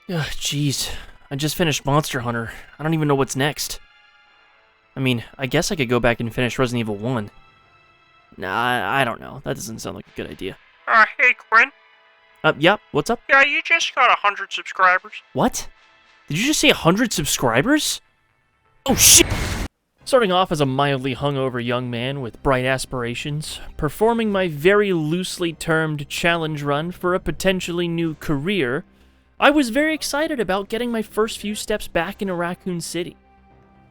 Ugh, jeez. I just finished Monster Hunter. I don't even know what's next. I mean, I guess I could go back and finish Resident Evil 1. Nah, I don't know. That doesn't sound like a good idea. Hey, Quinn. Yep, what's up? Yeah, you just got 100 subscribers. What? Did you just say 100 subscribers? Oh, shit! Starting off as a mildly hungover young man with bright aspirations, performing my very loosely termed challenge run for a potentially new career, I was very excited about getting my first few steps back into Raccoon City.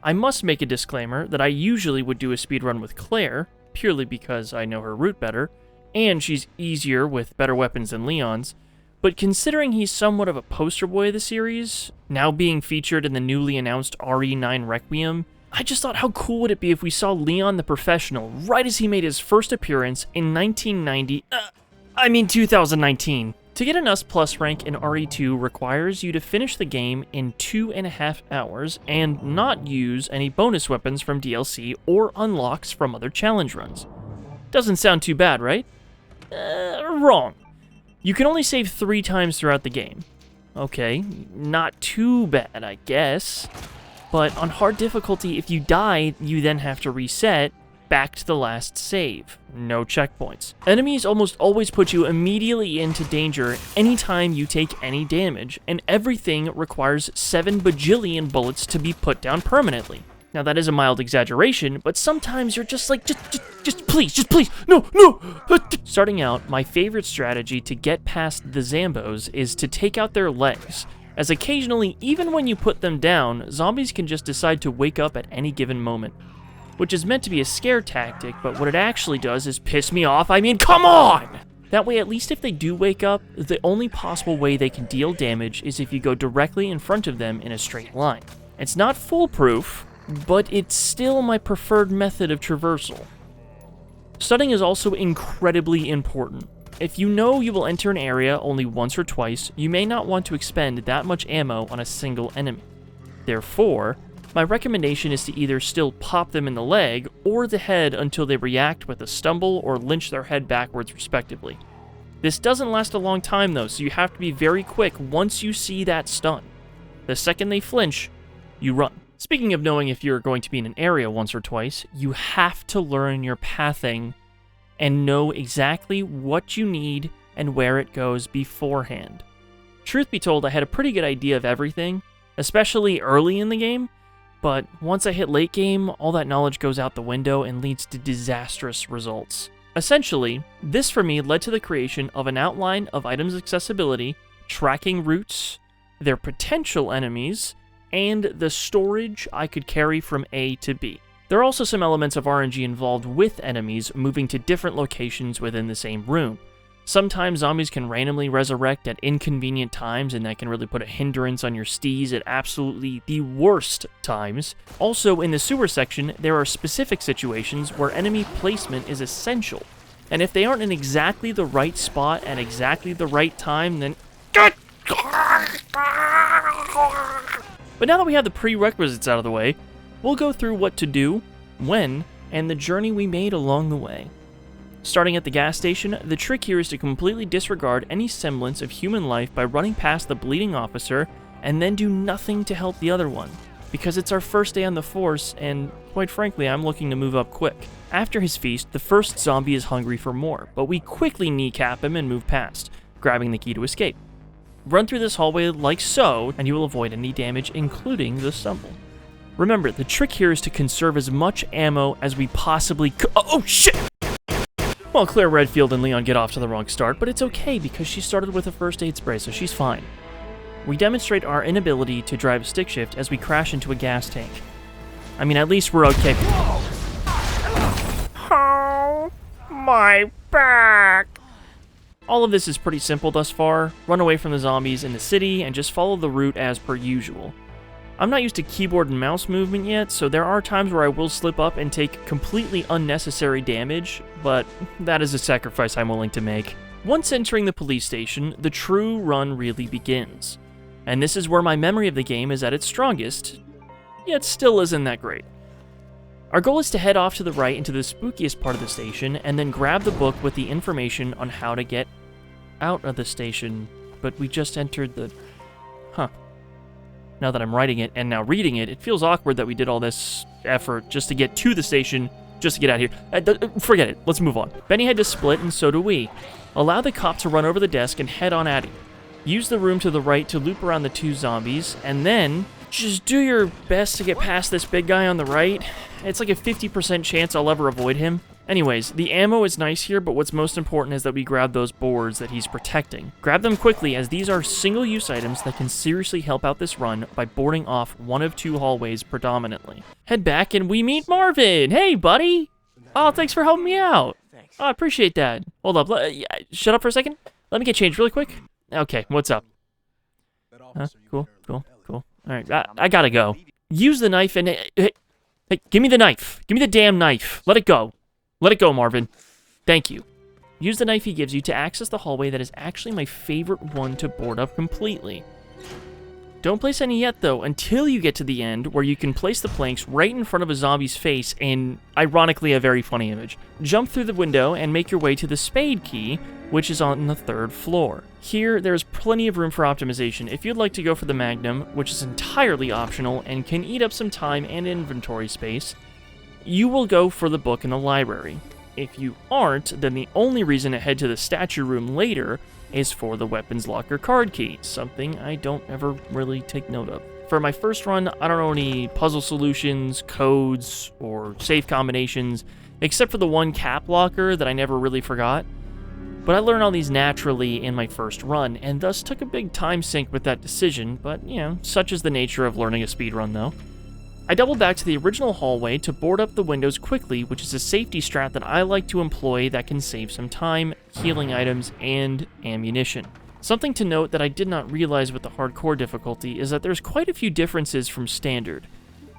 I must make a disclaimer that I usually would do a speedrun with Claire, purely because I know her route better, and she's easier with better weapons than Leon's, but considering he's somewhat of a poster boy of the series, now being featured in the newly announced RE9 Requiem, I just thought how cool would it be if we saw Leon the Professional right as he made his first appearance in 2019. To get an S+ rank in RE2 requires you to finish the game in 2.5 hours and not use any bonus weapons from DLC or unlocks from other challenge runs. Doesn't sound too bad, right? Wrong. You can only save 3 times throughout the game. Okay, not too bad, I guess. But on hard difficulty, if you die, you then have to reset back to the last save. No checkpoints. Enemies almost always put you immediately into danger anytime you take any damage, and everything requires 7 bajillion bullets to be put down permanently. Now that is a mild exaggeration, but sometimes you're just like, just please, no! Starting out, my favorite strategy to get past the Zambos is to take out their legs, as occasionally, even when you put them down, zombies can just decide to wake up at any given moment. Which is meant to be a scare tactic, but what it actually does is piss me off. I mean, come on! That way, at least if they do wake up, the only possible way they can deal damage is if you go directly in front of them in a straight line. It's not foolproof, but it's still my preferred method of traversal. Stunning is also incredibly important. If you know you will enter an area only once or twice, you may not want to expend that much ammo on a single enemy. Therefore, my recommendation is to either still pop them in the leg or the head until they react with a stumble or lynch their head backwards respectively. This doesn't last a long time though, so you have to be very quick once you see that stun. The second they flinch, you run. Speaking of knowing if you're going to be in an area once or twice, you have to learn your pathing and know exactly what you need and where it goes beforehand. Truth be told, I had a pretty good idea of everything, especially early in the game, but once I hit late game, all that knowledge goes out the window and leads to disastrous results. Essentially, this for me led to the creation of an outline of items accessibility, tracking routes, their potential enemies, and the storage I could carry from A to B. There are also some elements of RNG involved with enemies moving to different locations within the same room. Sometimes zombies can randomly resurrect at inconvenient times, and that can really put a hindrance on your steez at absolutely the worst times. Also, in the sewer section, there are specific situations where enemy placement is essential, and if they aren't in exactly the right spot at exactly the right time, then... But now that we have the prerequisites out of the way, we'll go through what to do, when, and the journey we made along the way. Starting at the gas station, the trick here is to completely disregard any semblance of human life by running past the bleeding officer and then do nothing to help the other one, because it's our first day on the force and, quite frankly, I'm looking to move up quick. After his feast, the first zombie is hungry for more, but we quickly kneecap him and move past, grabbing the key to escape. Run through this hallway like so, and you will avoid any damage, including the stumble. Remember, the trick here is to conserve as much ammo as we possibly could. Oh, shit! Well, Claire Redfield and Leon get off to the wrong start, but it's okay because she started with a first aid spray, so she's fine. We demonstrate our inability to drive a stick shift as we crash into a gas tank. I mean, at least we're okay. Oh, my back. All of this is pretty simple thus far. Run away from the zombies in the city and just follow the route as per usual. I'm not used to keyboard and mouse movement yet, so there are times where I will slip up and take completely unnecessary damage, but that is a sacrifice I'm willing to make. Once entering the police station, the true run really begins. And this is where my memory of the game is at its strongest, yet still isn't that great. Our goal is to head off to the right into the spookiest part of the station, and then grab the book with the information on how to get out of the station, but we just entered the... Huh. Now that I'm writing it and now reading it, it feels awkward that we did all this effort just to get to the station, just to get out of here. Forget it. Let's move on. Benny had to split, and so do we. Allow the cop to run over the desk and head on at him. Use the room to the right to loop around the two zombies, and then just do your best to get past this big guy on the right. It's like a 50% chance I'll ever avoid him. Anyways, the ammo is nice here, but what's most important is that we grab those boards that he's protecting. Grab them quickly, as these are single-use items that can seriously help out this run by boarding off one of two hallways predominantly. Head back and we meet Marvin! Hey, buddy! Oh, thanks for helping me out. Oh, I appreciate that. Hold up, shut up for a second. Let me get changed really quick. Okay, what's up? Huh? Cool. Alright, I gotta go. Use the knife and... Hey, give me the knife. Give me the damn knife. Let it go. Let it go, Marvin. Thank you. Use the knife he gives you to access the hallway that is actually my favorite one to board up completely. Don't place any yet, though, until you get to the end, where you can place the planks right in front of a zombie's face in, ironically, a very funny image. Jump through the window and make your way to the spade key, which is on the 3rd floor. Here, there's plenty of room for optimization if you'd like to go for the Magnum, which is entirely optional and can eat up some time and inventory space. You will go for the book in the library. If you aren't, then the only reason to head to the statue room later is for the weapons locker card key, something I don't ever really take note of. For my first run, I don't know any puzzle solutions, codes, or save combinations, except for the one cap locker that I never really forgot. But I learned all these naturally in my first run, and thus took a big time sink with that decision, but, you know, such is the nature of learning a speedrun, though. I doubled back to the original hallway to board up the windows quickly, which is a safety strat that I like to employ that can save some time, healing items, and ammunition. Something to note that I did not realize with the hardcore difficulty is that there's quite a few differences from standard.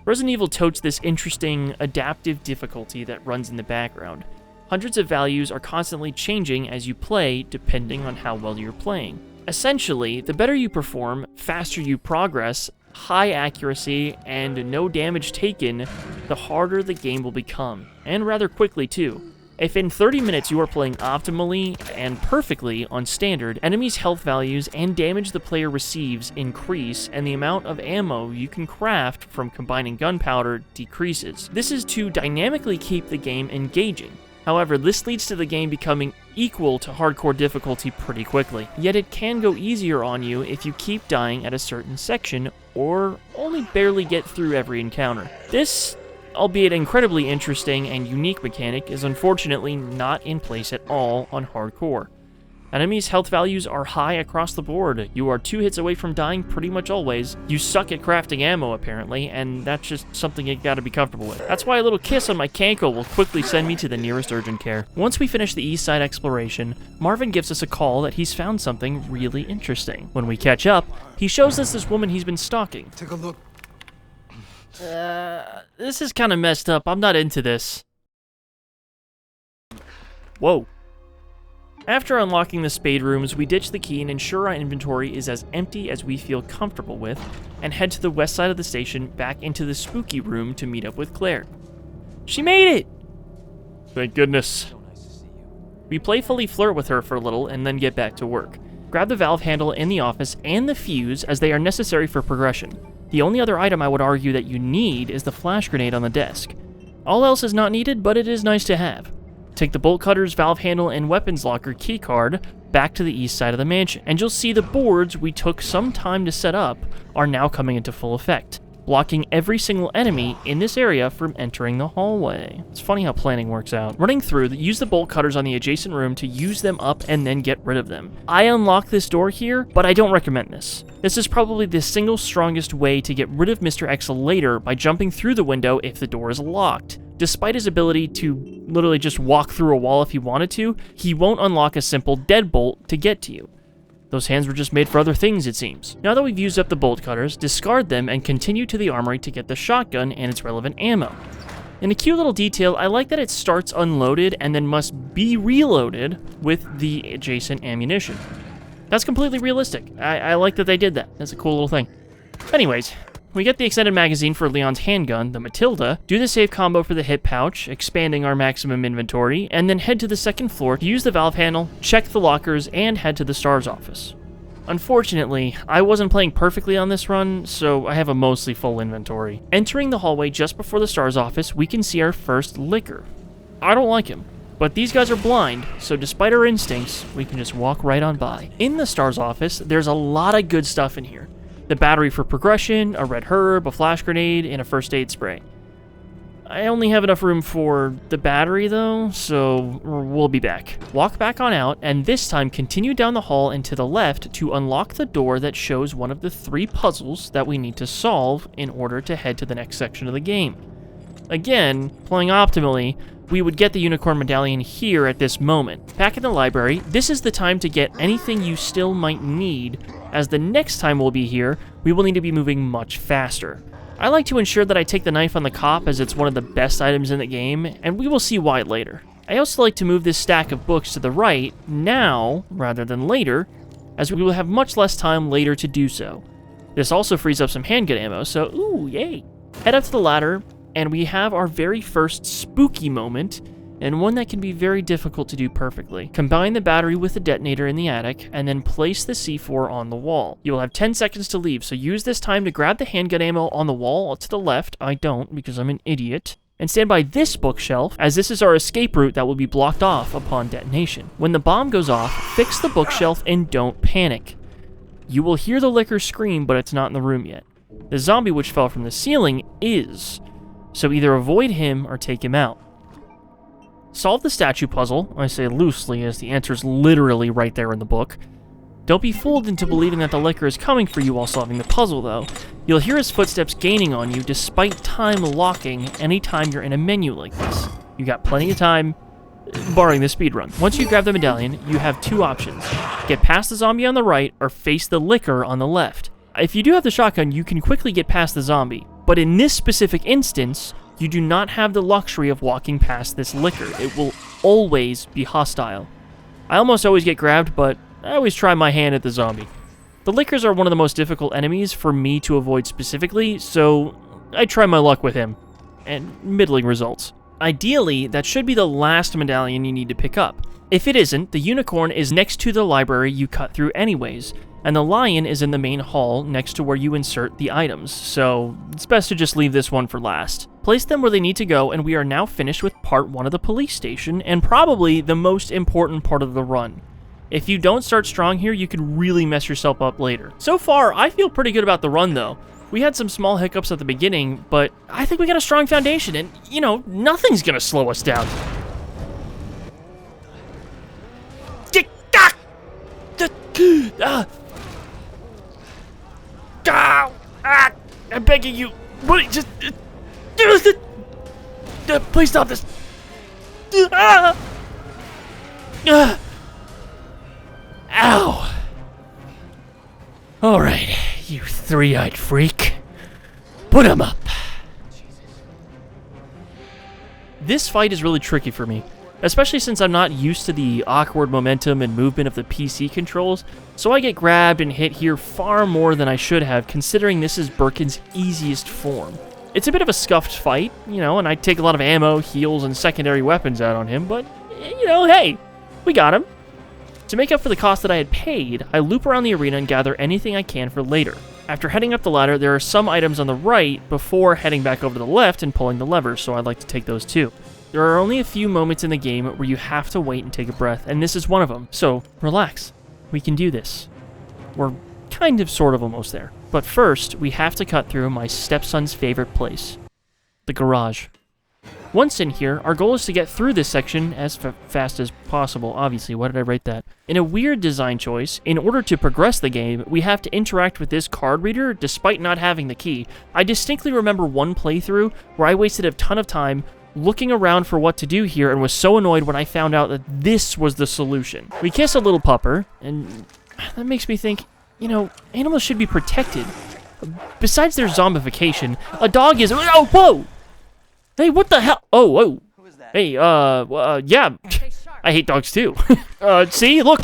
Resident Evil totes this interesting, adaptive difficulty that runs in the background. Hundreds of values are constantly changing as you play, depending on how well you're playing. Essentially, the better you perform, faster you progress, high accuracy, and no damage taken, the harder the game will become, and rather quickly too. If in 30 minutes you are playing optimally and perfectly on standard, enemies' health values and damage the player receives increase, and the amount of ammo you can craft from combining gunpowder decreases. This is to dynamically keep the game engaging. However, this leads to the game becoming equal to hardcore difficulty pretty quickly. Yet it can go easier on you if you keep dying at a certain section, or only barely get through every encounter. This, albeit incredibly interesting and unique mechanic, is unfortunately not in place at all on hardcore. Enemies' health values are high across the board. You are 2 hits away from dying pretty much always. You suck at crafting ammo, apparently, and that's just something you gotta be comfortable with. That's why a little kiss on my cankle will quickly send me to the nearest urgent care. Once we finish the east side exploration, Marvin gives us a call that he's found something really interesting. When we catch up, he shows us this woman he's been stalking. Take a look. This is kind of messed up. I'm not into this. Whoa. After unlocking the spade rooms, we ditch the key and ensure our inventory is as empty as we feel comfortable with, and head to the west side of the station back into the spooky room to meet up with Claire. She made it! Thank goodness. We playfully flirt with her for a little and then get back to work. Grab the valve handle in the office and the fuse as they are necessary for progression. The only other item I would argue that you need is the flash grenade on the desk. All else is not needed, but it is nice to have. Take the bolt cutters, valve handle, and weapons locker keycard back to the east side of the mansion, and you'll see the boards we took some time to set up are now coming into full effect, blocking every single enemy in this area from entering the hallway. It's funny how planning works out. Running through, use the bolt cutters on the adjacent room to use them up and then get rid of them. I unlocked this door here, but I don't recommend this. This is probably the single strongest way to get rid of Mr. X later by jumping through the window if the door is locked. Despite his ability to literally just walk through a wall if he wanted to, he won't unlock a simple deadbolt to get to you. Those hands were just made for other things, it seems. Now that we've used up the bolt cutters, discard them and continue to the armory to get the shotgun and its relevant ammo. In a cute little detail, I like that it starts unloaded and then must be reloaded with the adjacent ammunition. That's completely realistic. I like that they did that. That's a cool little thing. Anyways, we get the extended magazine for Leon's handgun, the Matilda, do the save combo for the hip pouch, expanding our maximum inventory, and then head to the second floor to use the valve handle, check the lockers, and head to the STARS office. Unfortunately, I wasn't playing perfectly on this run, so I have a mostly full inventory. Entering the hallway just before the STARS office, we can see our first licker. I don't like him, but these guys are blind, so despite our instincts, we can just walk right on by. In the STARS office, there's a lot of good stuff in here. The battery for progression, a red herb, a flash grenade, and a first aid spray. I only have enough room for the battery though, so we'll be back. Walk back on out, and this time continue down the hall and to the left to unlock the door that shows one of the 3 puzzles that we need to solve in order to head to the next section of the game. Again, playing optimally, we would get the unicorn medallion here at this moment. Back in the library, this is the time to get anything you still might need, as the next time we'll be here, we will need to be moving much faster. I like to ensure that I take the knife on the cop as it's one of the best items in the game, and we will see why later. I also like to move this stack of books to the right now, rather than later, as we will have much less time later to do so. This also frees up some handgun ammo, so ooh, yay! Head up to the ladder, and we have our very first spooky moment, and one that can be very difficult to do perfectly. Combine the battery with the detonator in the attic, and then place the C4 on the wall. You will have 10 seconds to leave, so use this time to grab the handgun ammo on the wall to the left. I don't, because I'm an idiot. And stand by this bookshelf, as this is our escape route that will be blocked off upon detonation. When the bomb goes off, fix the bookshelf and don't panic. You will hear the licker scream, but it's not in the room yet. The zombie which fell from the ceiling is, so either avoid him or take him out. Solve the statue puzzle. I say loosely, as the answer is literally right there in the book. Don't be fooled into believing that the licker is coming for you while solving the puzzle, though. You'll hear his footsteps gaining on you, despite time locking anytime you're in a menu like this. You got plenty of time, barring the speedrun. Once you grab the medallion, you have 2 options. Get past the zombie on the right, or face the licker on the left. If you do have the shotgun, you can quickly get past the zombie. But in this specific instance, you do not have the luxury of walking past this licker. It will always be hostile. I almost always get grabbed, but I always try my hand at the zombie. The lickers are one of the most difficult enemies for me to avoid specifically, so I try my luck with him, and middling results. Ideally, that should be the last medallion you need to pick up. If it isn't, the unicorn is next to the library you cut through anyways, and the lion is in the main hall next to where you insert the items, so it's best to just leave this one for last. Place them where they need to go, and we are now finished with part 1 of the police station, and probably the most important part of the run. If you don't start strong here, you can really mess yourself up later. So far, I feel pretty good about the run though. We had some small hiccups at the beginning, but I think we got a strong foundation, and, you know, nothing's gonna slow us down. I'm begging you, just please stop this. Ow. All right, you 3-eyed freak, put him up. This fight is really tricky for me, especially since I'm not used to the awkward momentum and movement of the PC controls, so I get grabbed and hit here far more than I should have, considering this is Birkin's easiest form. It's a bit of a scuffed fight, you know, and I take a lot of ammo, heals, and secondary weapons out on him, but, you know, hey, we got him. To make up for the cost that I had paid, I loop around the arena and gather anything I can for later. After heading up the ladder, there are some items on the right before heading back over to the left and pulling the lever, so I'd like to take those too. There are only a few moments in the game where you have to wait and take a breath, and this is one of them, so relax. We can do this. We're kind of sort of almost there. But first, we have to cut through my stepson's favorite place, the garage. Once in here, our goal is to get through this section as fast as possible. Obviously, why did I write that? In a weird design choice, in order to progress the game, we have to interact with this card reader despite not having the key. I distinctly remember one playthrough where I wasted a ton of time looking around for what to do here and was so annoyed when I found out that this was the solution. We kiss a little pupper, and that makes me think, you know, animals should be protected. Besides their zombification, a dog is... Oh, whoa! Hey, what the hell? Oh, whoa. Who is that? Hey, yeah. I hate dogs too. See? Look!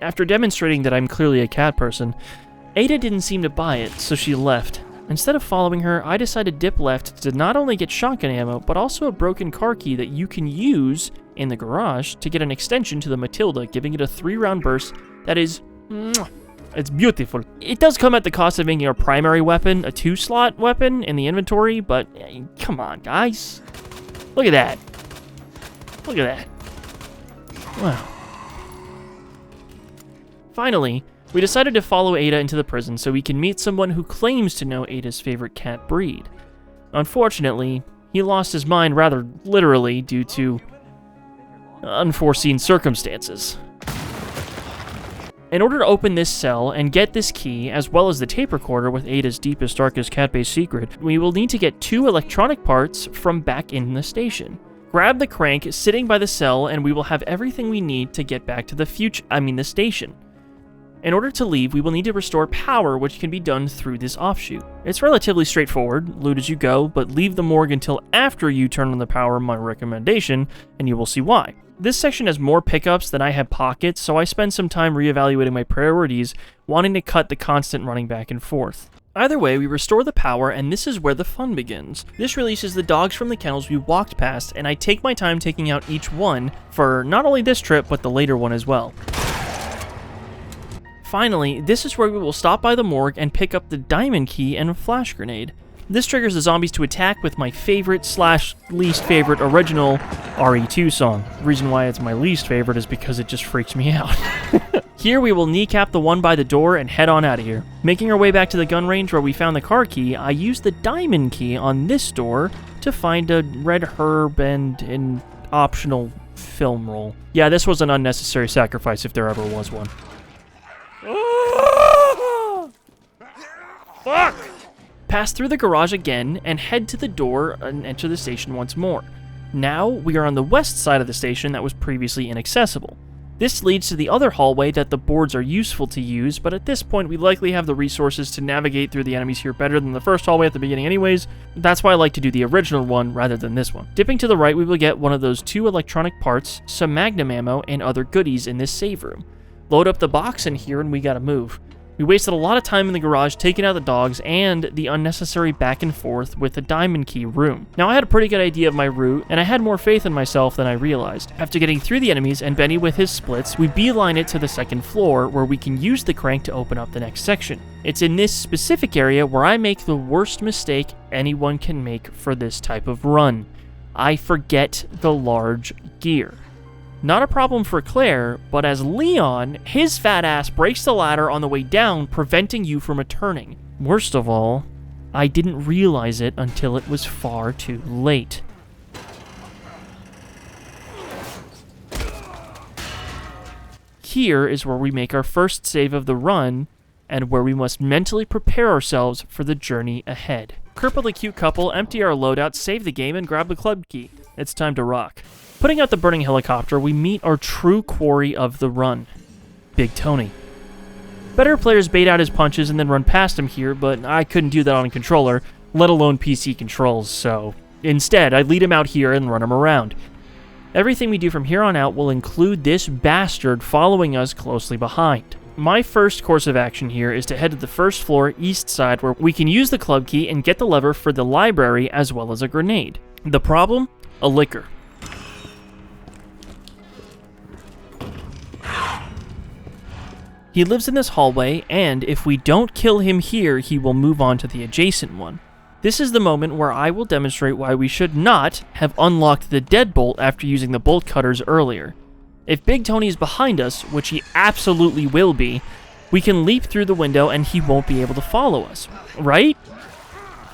After demonstrating that I'm clearly a cat person, Ada didn't seem to buy it, so she left. Instead of following her, I decided to dip left to not only get shotgun ammo, but also a broken car key that you can use in the garage to get an extension to the Matilda, giving it a 3-round burst that is... it's beautiful. It does come at the cost of making our primary weapon a 2-slot weapon in the inventory, but come on, guys. Look at that. Look at that. Wow. Finally, we decided to follow Ada into the prison so we can meet someone who claims to know Ada's favorite cat breed. Unfortunately, he lost his mind rather literally due to unforeseen circumstances. In order to open this cell and get this key, as well as the tape recorder with Ada's deepest, darkest cat-based secret, we will need to get 2 electronic parts from back in the station. Grab the crank sitting by the cell, and we will have everything we need to get back to the station. In order to leave, we will need to restore power, which can be done through this offshoot. It's relatively straightforward, loot as you go, but leave the morgue until after you turn on the power, my recommendation, and you will see why. This section has more pickups than I have pockets, so I spend some time reevaluating my priorities, wanting to cut the constant running back and forth. Either way, we restore the power, and this is where the fun begins. This releases the dogs from the kennels we walked past, and I take my time taking out each one for not only this trip, but the later one as well. Finally, this is where we will stop by the morgue and pick up the diamond key and a flash grenade. This triggers the zombies to attack with my favorite/least favorite original RE2 song. The reason why it's my least favorite is because it just freaks me out. Here we will kneecap the one by the door and head on out of here. Making our way back to the gun range where we found the car key, I used the diamond key on this door to find a red herb and an optional film roll. Yeah, this was an unnecessary sacrifice if there ever was one. Fuck! Pass through the garage again and head to the door and enter the station once more. Now we are on the west side of the station that was previously inaccessible. This leads to the other hallway that the boards are useful to use, but at this point we likely have the resources to navigate through the enemies here better than the first hallway at the beginning anyways. That's why I like to do the original one rather than this one. Dipping to the right, we will get one of those 2 electronic parts, some magnum ammo, and other goodies in this save room. Load up the box in here and we gotta move. We wasted a lot of time in the garage taking out the dogs and the unnecessary back and forth with the diamond key room. Now I had a pretty good idea of my route, and I had more faith in myself than I realized. After getting through the enemies and Benny with his splits, we beeline it to the second floor where we can use the crank to open up the next section. It's in this specific area where I make the worst mistake anyone can make for this type of run. I forget the large gear. Not a problem for Claire, but as Leon, his fat ass breaks the ladder on the way down, preventing you from returning. Worst of all, I didn't realize it until it was far too late. Here is where we make our first save of the run, and where we must mentally prepare ourselves for the journey ahead. Cripple the cute couple, empty our loadout, save the game, and grab the club key. It's time to rock. Putting out the burning helicopter, we meet our true quarry of the run, Big Tony. Better players bait out his punches and then run past him here, but I couldn't do that on a controller, let alone PC controls, so instead I lead him out here and run him around. Everything we do from here on out will include this bastard following us closely behind. My first course of action here is to head to the first floor east side where we can use the club key and get the lever for the library as well as a grenade. The problem? A licker. He lives in this hallway, and if we don't kill him here, he will move on to the adjacent one. This is the moment where I will demonstrate why we should not have unlocked the deadbolt after using the bolt cutters earlier. If Big Tony is behind us, which he absolutely will be, we can leap through the window and he won't be able to follow us, right?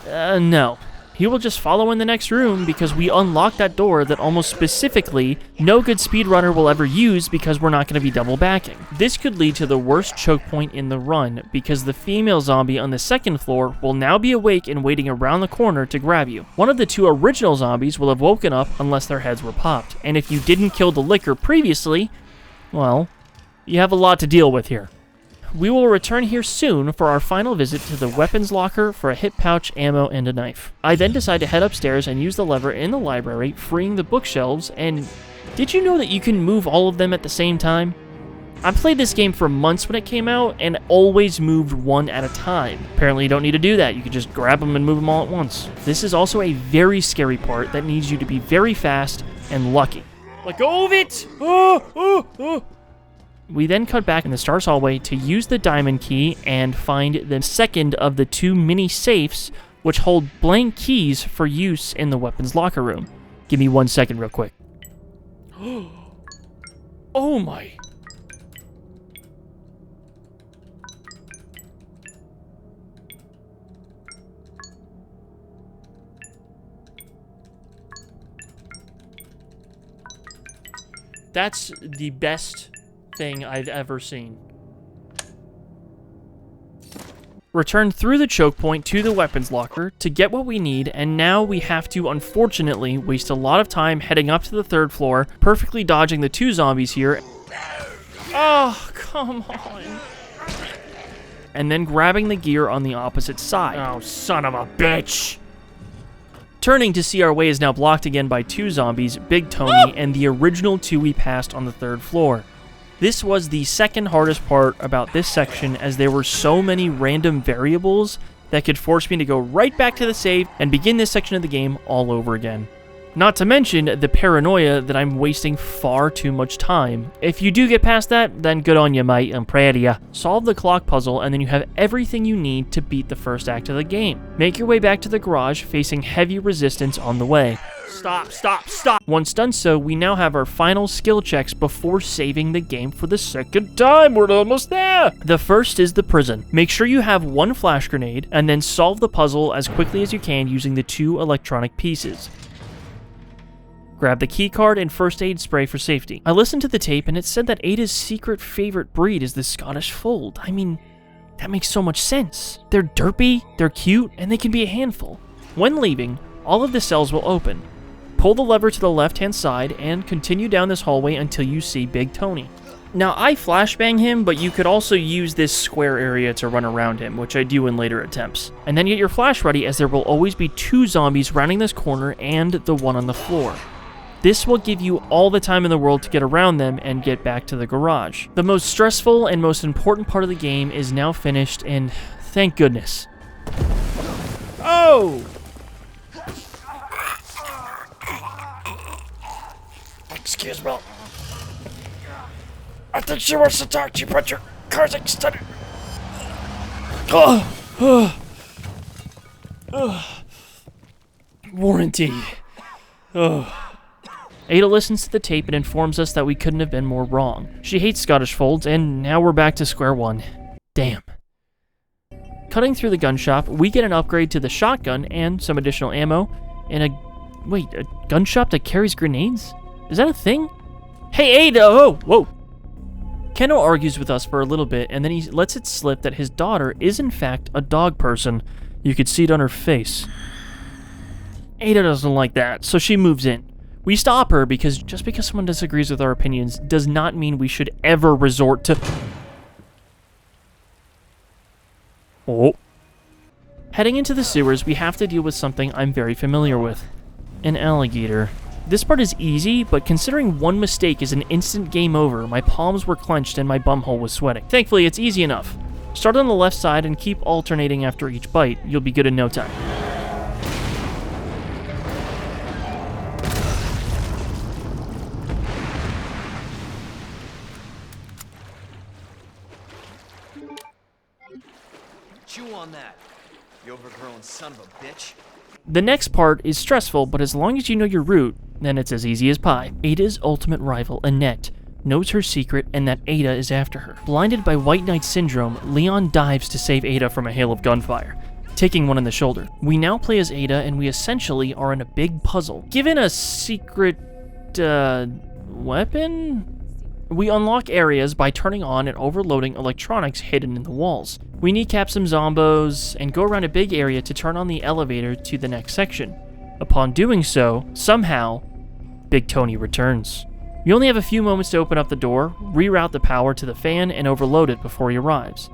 No. He will just follow in the next room because we unlocked that door that almost specifically no good speedrunner will ever use because we're not going to be double backing. This could lead to the worst choke point in the run because the female zombie on the second floor will now be awake and waiting around the corner to grab you. One of the 2 original zombies will have woken up unless their heads were popped, and if you didn't kill the licker previously, well, you have a lot to deal with here. We will return here soon for our final visit to the weapons locker for a hip pouch, ammo, and a knife. I then decide to head upstairs and use the lever in the library, freeing the bookshelves, and did you know that you can move all of them at the same time? I played this game for months when it came out, and always moved one at a time. Apparently you don't need to do that, you can just grab them and move them all at once. This is also a very scary part that needs you to be very fast and lucky. Let go of it! Oh, oh, oh. We then cut back in the Stars hallway to use the diamond key and find the second of the 2 mini safes, which hold blank keys for use in the weapons locker room. Give me 1 second real quick. Oh my. That's the best thing I've ever seen. Return through the choke point to the weapons locker to get what we need, and now we have to, unfortunately, waste a lot of time heading up to the 3rd floor, perfectly dodging the 2 zombies here. Oh, come on. And then grabbing the gear on the opposite side. Oh, son of a bitch! Turning to see our way is now blocked again by 2 zombies, Big Tony, and the original 2 we passed on the 3rd floor. This was the second hardest part about this section, as there were so many random variables that could force me to go right back to the save and begin this section of the game all over again. Not to mention the paranoia that I'm wasting far too much time. If you do get past that, then good on you, mate. I'm proud of ya. Solve the clock puzzle, and then you have everything you need to beat the first act of the game. Make your way back to the garage, facing heavy resistance on the way. Stop, stop, stop! Once done so, we now have our final skill checks before saving the game for the second time. We're almost there! The first is the prison. Make sure you have 1 flash grenade, and then solve the puzzle as quickly as you can using the 2 electronic pieces. Grab the keycard and first aid spray for safety. I listened to the tape and it said that Ada's secret favorite breed is the Scottish Fold. I mean, that makes so much sense. They're derpy, they're cute, and they can be a handful. When leaving, all of the cells will open. Pull the lever to the left-hand side and continue down this hallway until you see Big Tony. Now, I flashbang him, but you could also use this square area to run around him, which I do in later attempts. And then get your flash ready, as there will always be 2 zombies rounding this corner and the one on the floor. This will give you all the time in the world to get around them and get back to the garage. The most stressful and most important part of the game is now finished, and thank goodness. Oh! Excuse me. I think she wants to talk to you, but your car's extended. Warranty. Ada listens to the tape and informs us that we couldn't have been more wrong. She hates Scottish Folds, and now we're back to square one. Damn. Cutting through the gun shop, we get an upgrade to the shotgun and some additional ammo, and a gun shop that carries grenades? Is that a thing? Hey, Ada! Oh, whoa! Kendo argues with us for a little bit, and then he lets it slip that his daughter is in fact a dog person. You could see it on her face. Ada doesn't like that, so she moves in. We stop her because just because someone disagrees with our opinions does not mean we should ever resort to... Oh. Heading into the sewers, we have to deal with something I'm very familiar with. An alligator. This part is easy, but considering one mistake is an instant game over, my palms were clenched and my bumhole was sweating. Thankfully, it's easy enough. Start on the left side and keep alternating after each bite. You'll be good in no time. Chew on that, you overgrown son of a bitch. The next part is stressful, but as long as you know your route, then it's as easy as pie. Ada's ultimate rival, Annette, knows her secret and that Ada is after her. Blinded by White Knight syndrome, Leon dives to save Ada from a hail of gunfire, taking one in the shoulder. We now play as Ada, and we essentially are in a big puzzle. Given a secret, weapon? We unlock areas by turning on and overloading electronics hidden in the walls. We kneecap some zombos and go around a big area to turn on the elevator to the next section. Upon doing so, somehow, Big Tony returns. You only have a few moments to open up the door, reroute the power to the fan, and overload it before he arrives.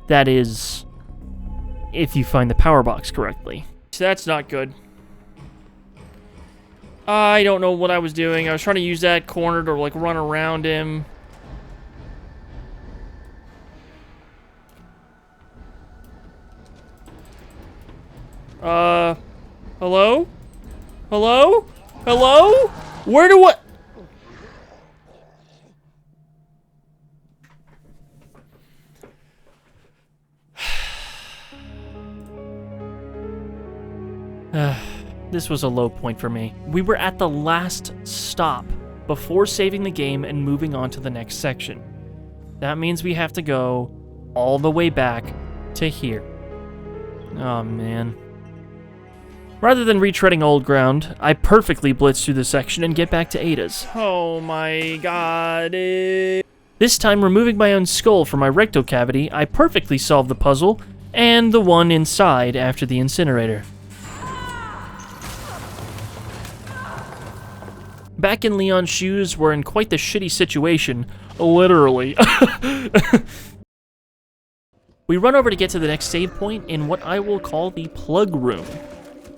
That is, if you find the power box correctly. That's not good. I don't know what I was doing. I was trying to use that corner to, like, run around him. Hello? Hello? Hello? Where do I... This was a low point for me. We were at the last stop before saving the game and moving on to the next section. That means we have to go all the way back to here. Oh, man. Rather than retreading old ground, I perfectly blitz through this section and get back to Ada's. Oh my god. This time, removing my own skull from my rectal cavity, I perfectly solved the puzzle and the one inside after the incinerator. Back in Leon's shoes, we're in quite the shitty situation, literally. We run over to get to the next save point in what I will call the plug room.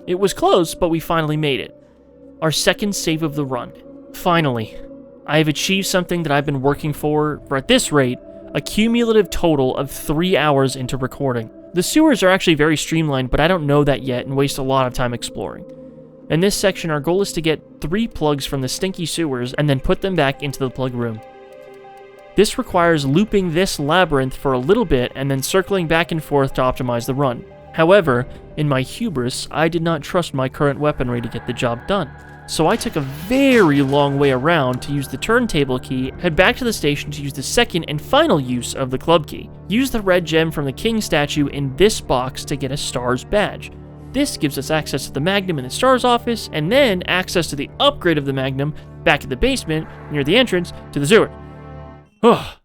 It was close, but we finally made it. Our second save of the run. Finally, I have achieved something that I've been working for at this rate, a cumulative total of 3 hours into recording. The sewers are actually very streamlined, but I don't know that yet and waste a lot of time exploring. In this section, our goal is to get 3 plugs from the stinky sewers and then put them back into the plug room. This requires looping this labyrinth for a little bit and then circling back and forth to optimize the run. However, in my hubris, I did not trust my current weaponry to get the job done. So I took a very long way around to use the turntable key, head back to the station to use the second and final use of the club key. Use the red gem from the king statue in this box to get a STARS badge. This gives us access to the Magnum in the STARS office, and then access to the upgrade of the Magnum back in the basement near the entrance to the sewer. Ugh.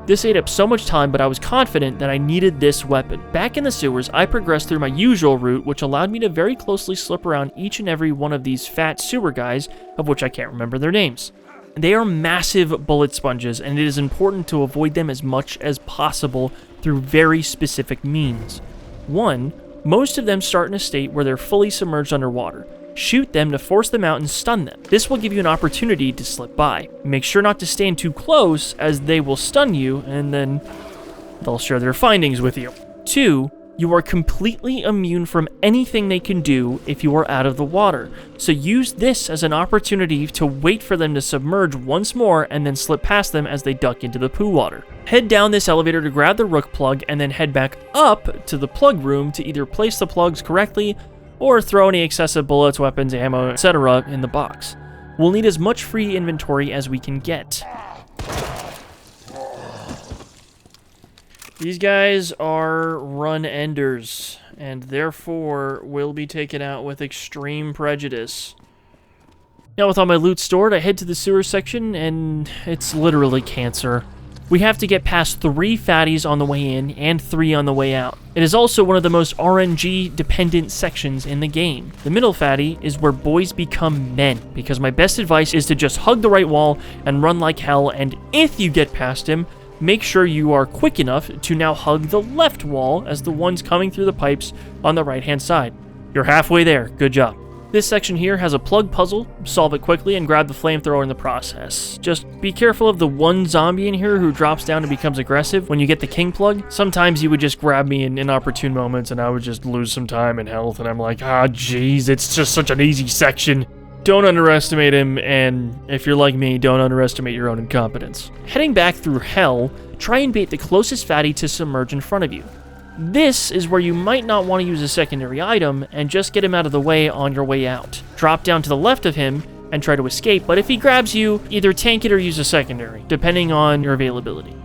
This ate up so much time, but I was confident that I needed this weapon. Back in the sewers, I progressed through my usual route, which allowed me to very closely slip around each and every one of these fat sewer guys, of which I can't remember their names. They are massive bullet sponges, and it is important to avoid them as much as possible through very specific means. 1. Most of them start in a state where they're fully submerged underwater. Shoot them to force them out and stun them. This will give you an opportunity to slip by. Make sure not to stand too close, as they will stun you, and then they'll share their findings with you. 2, you are completely immune from anything they can do if you are out of the water, so use this as an opportunity to wait for them to submerge once more and then slip past them as they duck into the poo water. Head down this elevator to grab the rook plug and then head back up to the plug room to either place the plugs correctly or throw any excessive bullets, weapons, ammo, etc. in the box. We'll need as much free inventory as we can get. These guys are run enders, and therefore will be taken out with extreme prejudice. Now with all my loot stored, I head to the sewer section, and it's literally cancer. We have to get past 3 fatties on the way in and 3 on the way out. It is also one of the most RNG-dependent sections in the game. The middle fatty is where boys become men, because my best advice is to just hug the right wall and run like hell, and if you get past him, make sure you are quick enough to now hug the left wall as the ones coming through the pipes on the right-hand side. You're halfway there. Good job. This section here has a plug puzzle. Solve it quickly and grab the flamethrower in the process. Just be careful of the one zombie in here who drops down and becomes aggressive when you get the king plug. Sometimes he would just grab me in inopportune moments and I would just lose some time and health, and I'm like, jeez, it's just such an easy section. Don't underestimate him, and if you're like me, don't underestimate your own incompetence. Heading back through hell, try and bait the closest fatty to submerge in front of you. This is where you might not want to use a secondary item and just get him out of the way on your way out. Drop down to the left of him and try to escape, but if he grabs you, either tank it or use a secondary, depending on your availability.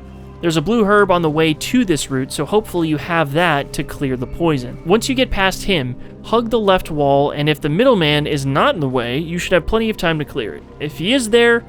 There's a blue herb on the way to this route, so hopefully you have that to clear the poison. Once you get past him, hug the left wall, and if the middleman is not in the way, you should have plenty of time to clear it. If he is there,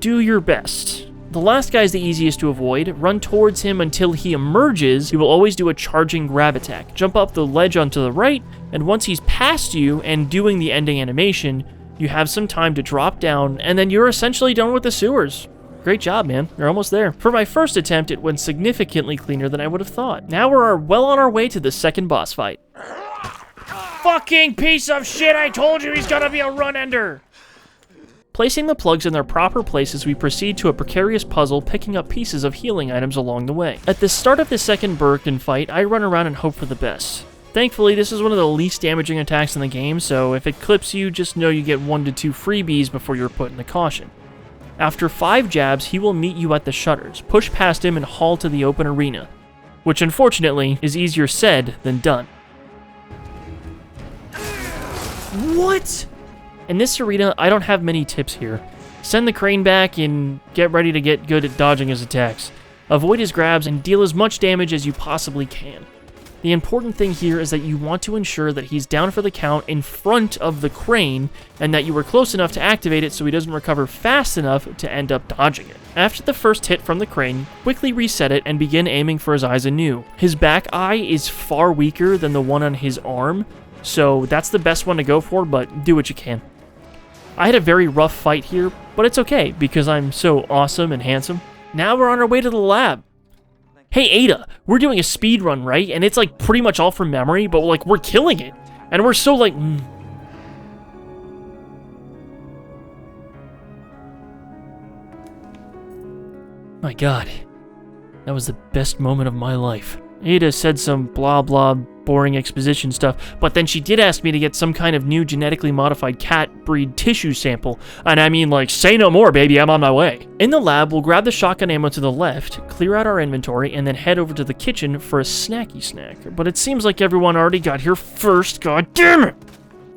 do your best. The last guy is the easiest to avoid. Run towards him until he emerges. He will always do a charging grab attack. Jump up the ledge onto the right, and once he's past you and doing the ending animation, you have some time to drop down, and then you're essentially done with the sewers. Great job, man. You're almost there. For my first attempt, it went significantly cleaner than I would have thought. Now we're well on our way to the second boss fight. Fucking piece of shit! I told you he's gonna be a run ender! Placing the plugs in their proper places, we proceed to a precarious puzzle, picking up pieces of healing items along the way. At the start of the second Birkin fight, I run around and hope for the best. Thankfully, this is one of the least damaging attacks in the game, so if it clips you, just know you get 1 to 2 freebies before you're put in the caution. After 5 jabs, he will meet you at the shutters, push past him, and haul to the open arena, which unfortunately is easier said than done. What? In this arena, I don't have many tips here. Send the crane back and get ready to get good at dodging his attacks. Avoid his grabs and deal as much damage as you possibly can. The important thing here is that you want to ensure that he's down for the count in front of the crane and that you were close enough to activate it so he doesn't recover fast enough to end up dodging it. After the first hit from the crane, quickly reset it and begin aiming for his eyes anew. His back eye is far weaker than the one on his arm, so that's the best one to go for, but do what you can. I had a very rough fight here, but it's okay because I'm so awesome and handsome. Now we're on our way to the lab. Hey Ada, we're doing a speed run, right? And it's like pretty much all from memory, but like we're killing it. And we're so like... My God, that was the best moment of my life. Ada said some blah blah boring exposition stuff, but then she did ask me to get some kind of new genetically modified cat breed tissue sample, and I mean like, say no more baby, I'm on my way. In the lab, we'll grab the shotgun ammo to the left, clear out our inventory, and then head over to the kitchen for a snacky snack, but it seems like everyone already got here first, god damn it!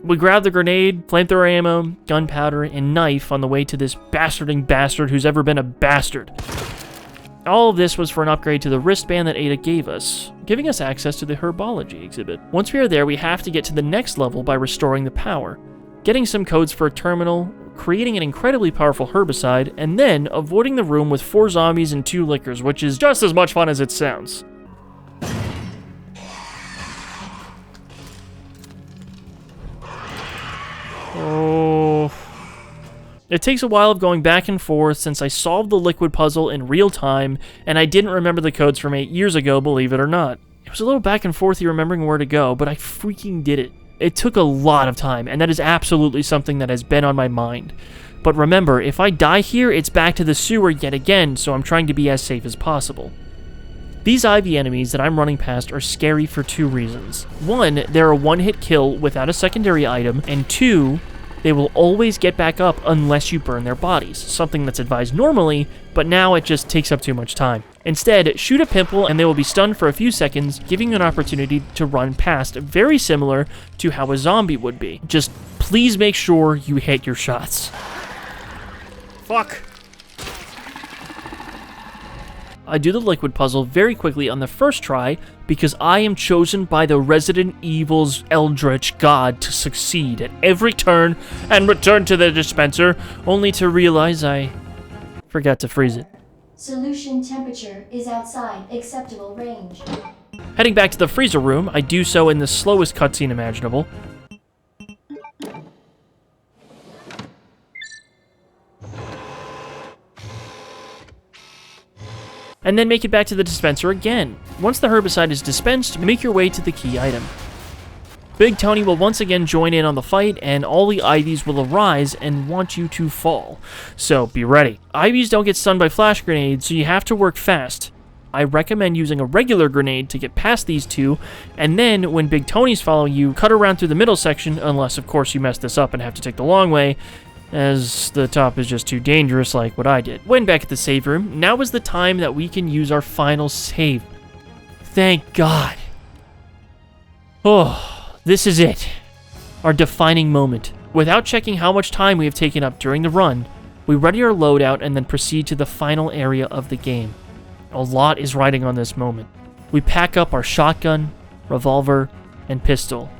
We grab the grenade, flamethrower ammo, gunpowder, and knife on the way to this bastarding bastard who's ever been a bastard. All of this was for an upgrade to the wristband that Ada gave us, giving us access to the herbology exhibit. Once we are there, we have to get to the next level by restoring the power, getting some codes for a terminal, creating an incredibly powerful herbicide, and then avoiding the room with 4 zombies and 2 lickers, which is just as much fun as it sounds. Oh... It takes a while of going back and forth since I solved the liquid puzzle in real time, and I didn't remember the codes from 8 years ago, believe it or not. It was a little back and forthy remembering where to go, but I freaking did it. It took a lot of time, and that is absolutely something that has been on my mind. But remember, if I die here, it's back to the sewer yet again, so I'm trying to be as safe as possible. These Ivy enemies that I'm running past are scary for 2 reasons. 1, they're a one-hit kill without a secondary item, and 2, they will always get back up unless you burn their bodies, something that's advised normally, but now it just takes up too much time. Instead, shoot a pimple and they will be stunned for a few seconds, giving you an opportunity to run past, very similar to how a zombie would be. Just please make sure you hit your shots. Fuck. I do the liquid puzzle very quickly on the first try because I am chosen by the Resident Evil's eldritch god to succeed at every turn and return to the dispenser, only to realize I forgot to freeze it. Solution temperature is outside acceptable range. Heading back to the freezer room, I do so in the slowest cutscene imaginable. And then make it back to the dispenser again. Once the herbicide is dispensed, make your way to the key item. Big Tony will once again join in on the fight, and all the Ivies will arise and want you to fall. So be ready. Ivies don't get stunned by flash grenades, so you have to work fast. I recommend using a regular grenade to get past these 2, and then when Big Tony's following you, cut around through the middle section, unless of course you mess this up and have to take the long way, as the top is just too dangerous like what I did. When back at the save room, now is the time that we can use our final save. Thank God. Oh, this is it. Our defining moment. Without checking how much time we have taken up during the run, we ready our loadout and then proceed to the final area of the game. A lot is riding on this moment. We pack up our shotgun, revolver, and pistol,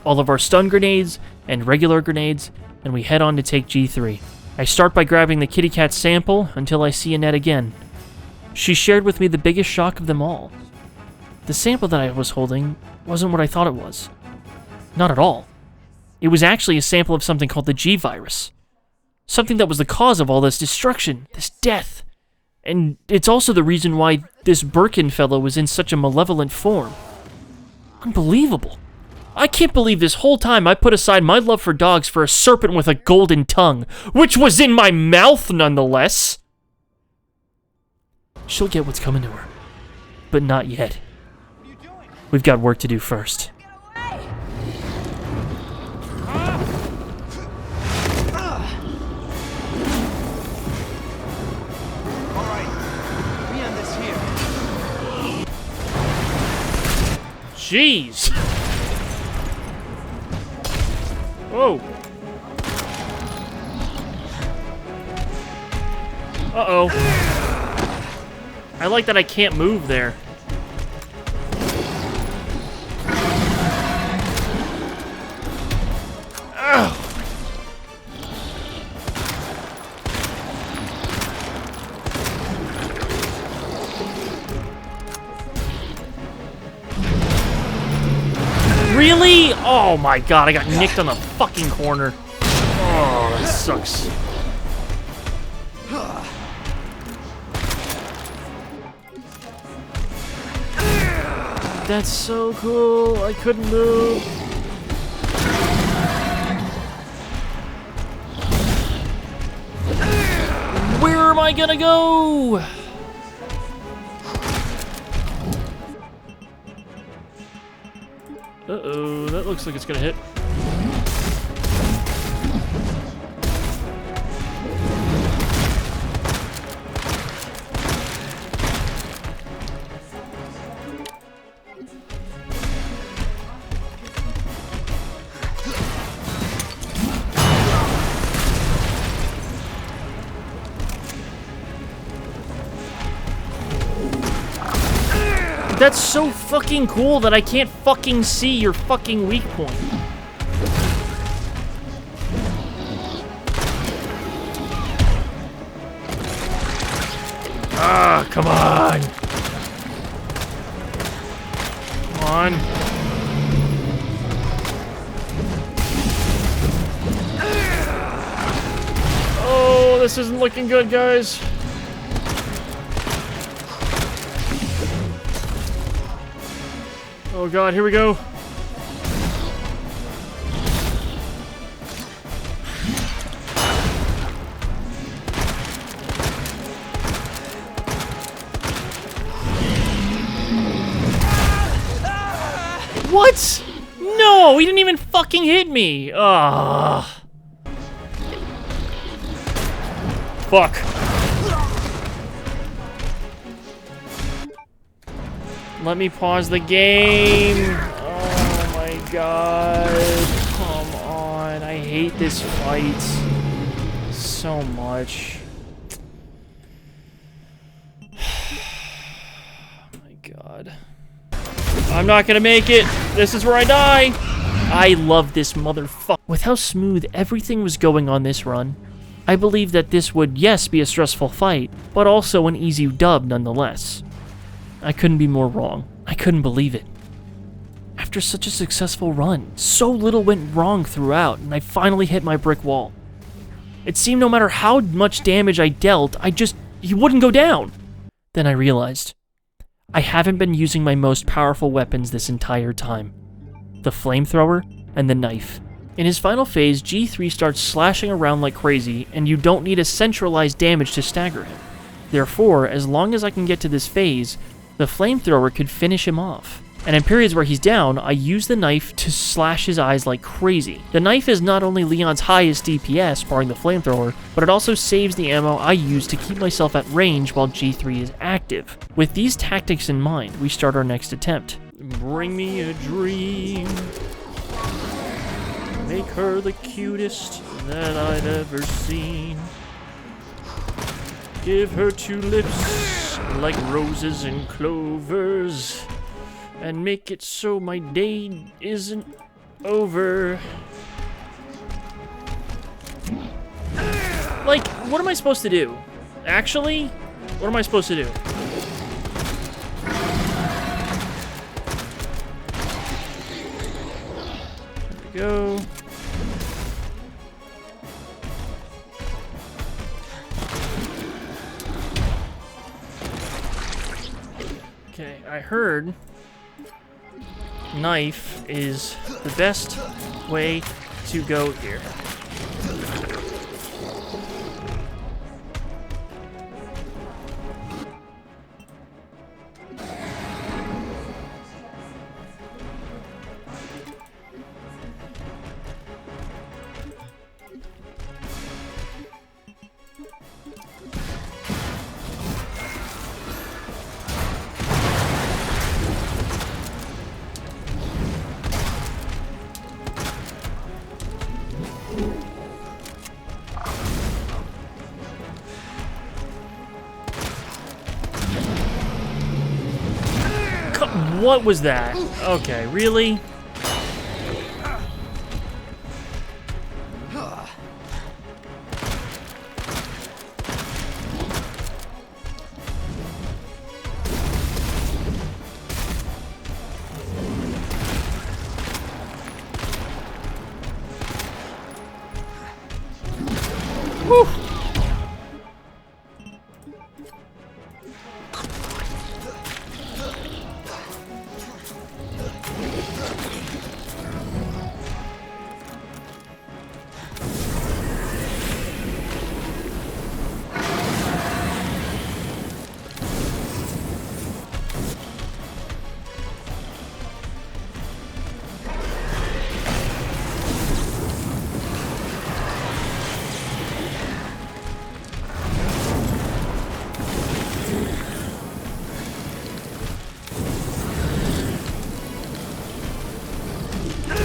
all of our stun grenades and regular grenades, and we head on to take G3. I start by grabbing the kitty cat sample until I see Annette again. She shared with me the biggest shock of them all. The sample that I was holding wasn't what I thought it was. Not at all. It was actually a sample of something called the G-Virus. Something that was the cause of all this destruction, this death. And it's also the reason why this Birkin fellow was in such a malevolent form. Unbelievable. I can't believe this whole time I put aside my love for dogs for a serpent with a golden tongue, which was in my mouth nonetheless. She'll get what's coming to her, but not yet. We've got work to do first. Jeez. Whoa. Uh-oh. I like that I can't move there. Ugh. Really? Oh my god, I got nicked on the fucking corner. Oh, that sucks. That's so cool. I couldn't move. Where am I gonna go? Uh-oh, that looks like it's gonna hit. That's so fucking cool that I can't fucking see your fucking weak point. Ah, come on. Come on. Oh, this isn't looking good, guys. Oh god, here we go. What? No, he didn't even fucking hit me. Ah. Fuck. Let me pause the game. Oh my god. Come on. I hate this fight so much. Oh my god. I'm not gonna make it. This is where I die. I love this motherfucker. With how smooth everything was going on this run, I believe that this would, yes, be a stressful fight, but also an easy dub nonetheless. I couldn't be more wrong. I couldn't believe it. After such a successful run, so little went wrong throughout, and I finally hit my brick wall. It seemed no matter how much damage I dealt, he wouldn't go down. Then I realized, I haven't been using my most powerful weapons this entire time. The flamethrower and the knife. In his final phase, G3 starts slashing around like crazy, and you don't need a centralized damage to stagger him. Therefore, as long as I can get to this phase, the flamethrower could finish him off. And in periods where he's down, I use the knife to slash his eyes like crazy. The knife is not only Leon's highest DPS, barring the flamethrower, but it also saves the ammo I use to keep myself at range while G3 is active. With these tactics in mind, we start our next attempt. Bring me a dream. Make her the cutest that I'd ever seen. Give her 2 lips like roses and clovers, and make it so my day isn't over. Like, what am I supposed to do? Actually, what am I supposed to do? There we go. Okay, I heard knife is the best way to go here. What was that? Okay, really? Whew.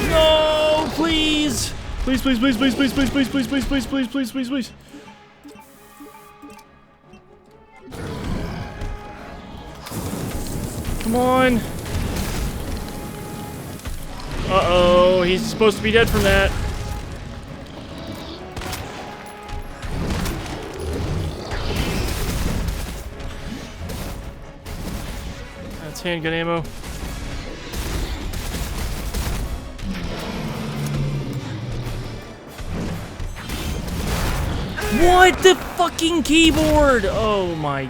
No, please! Please, please, please, please, please, please, please, please, please, please, please, please, please, please. Come on. Uh-oh, he's supposed to be dead from that. That's handgun ammo. What the fucking keyboard? Oh my.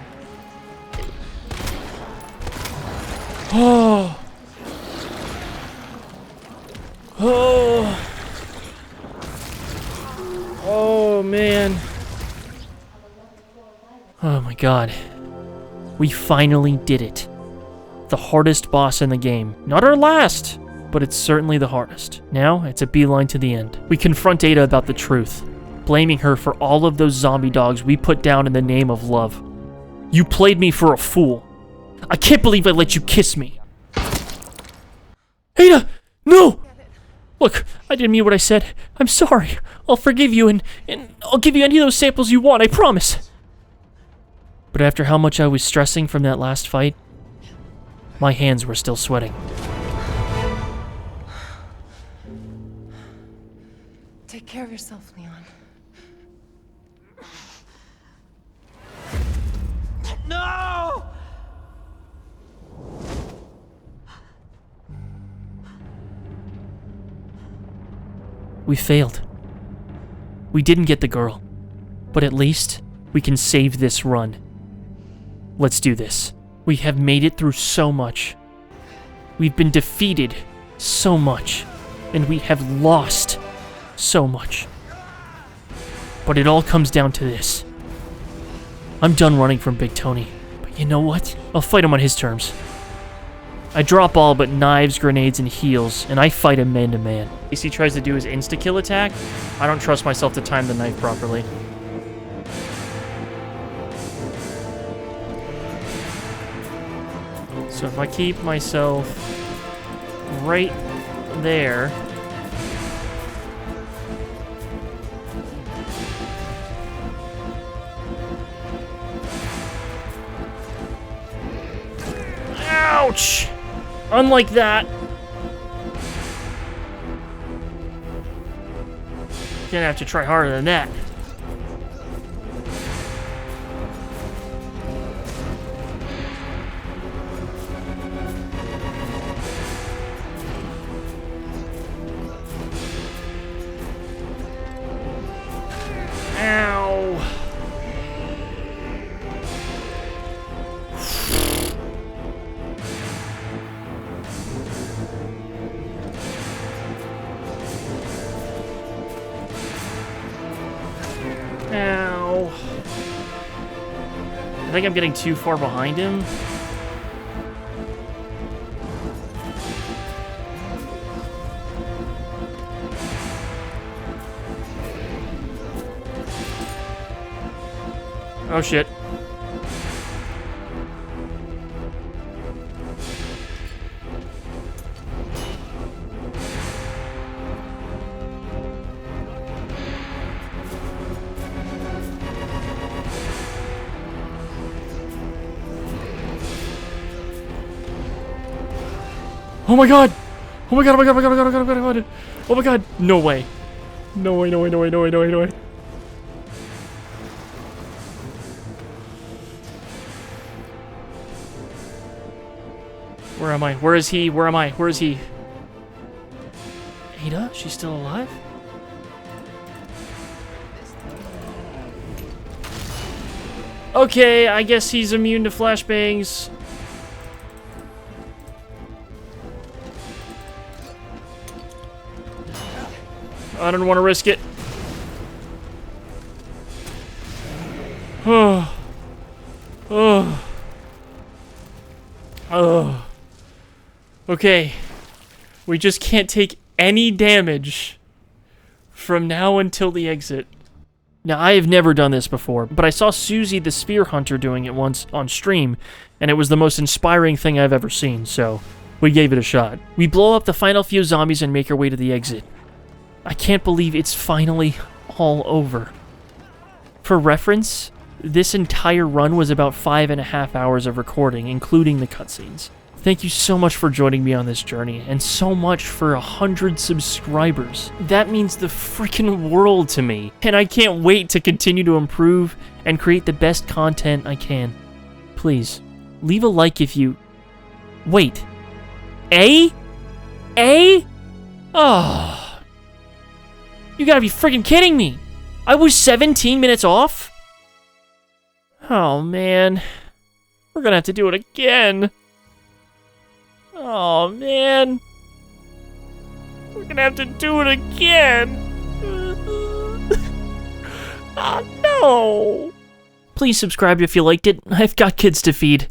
Oh. Oh. Oh man. Oh my god. We finally did it. The hardest boss in the game. Not our last, but it's certainly the hardest. Now, it's a beeline to the end. We confront Ada about the truth, blaming her for all of those zombie dogs we put down in the name of love. You played me for a fool. I can't believe I let you kiss me. Ada, no! Look, I didn't mean what I said. I'm sorry. I'll forgive you and I'll give you any of those samples you want, I promise. But after how much I was stressing from that last fight, my hands were still sweating. Take care of yourself, Leon. No! We failed. We didn't get the girl, but at least we can save this run. Let's do this. We have made it through so much. We've been defeated so much, and we have lost so much. But it all comes down to this. I'm done running from Big Tony, but you know what? I'll fight him on his terms. I drop all but knives, grenades, and heals, and I fight him man to man. AC tries to do his insta-kill attack. I don't trust myself to time the knife properly. So if I keep myself right there... Ouch! Unlike that. Gonna have to try harder than that. Ow. Ow. I think I'm getting too far behind him. Oh shit. Oh my god! Oh my god, oh my god, oh my god, oh my god, oh my god, oh my god. Oh my god. No way. No way, no way, no way, no way, no way, no way. Where am I? Where is he? Where am I? Where is he? Ada? She's still alive? Okay, I guess he's immune to flashbangs. I don't want to risk it. Oh. Oh. Oh. Okay. We just can't take any damage from now until the exit. Now, I have never done this before, but I saw Susie the Spear Hunter doing it once on stream, and it was the most inspiring thing I've ever seen, so we gave it a shot. We blow up the final few zombies and make our way to the exit. I can't believe it's finally all over. For reference, this entire run was about 5.5 hours of recording, including the cutscenes. Thank you so much for joining me on this journey, and so much for 100 subscribers. That means the freaking world to me, and I can't wait to continue to improve and create the best content I can. Please, leave a like if you... Wait. A? Oh. You gotta be freaking kidding me! I was 17 minutes off? Oh, man. We're gonna have to do it again. Oh, man. We're gonna have to do it again. Oh, no. Please subscribe if you liked it. I've got kids to feed.